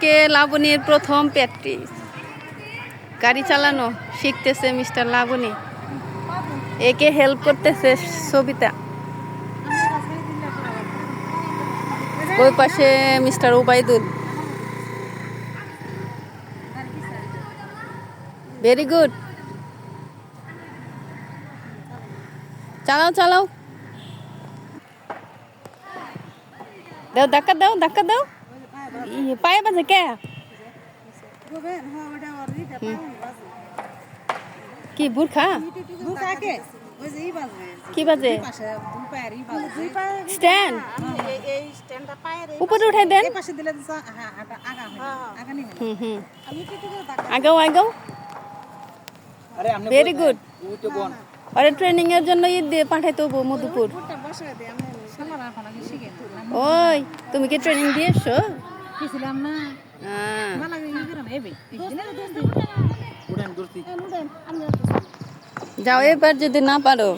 কে লাবণীর প্রথম প্র্যাকটিস গাড়ি চালানো শিখতেছে মিস্টার লাবণী। একে হেল্প করতেছে সবিতা। ওই পাশে মিস্টার ওবায়দুল। ভেরি গুড, চালাও চালাও, দাও ধাক্কা দাও, ধাক্কা দাও। পায়ে বাজে কে? কি বুরখা? কি বাজে? স্ট্যান্ড উপরে উঠাই দেন। আগাও আগাও। Very good. আরে ট্রেনিং এর জন্য ঈদ দিয়ে পাঠাইতে হবো মধুপুর। ওই তুমি কি ট্রেনিং দিয়ে এসছো? যাও এবার যদি না পারো।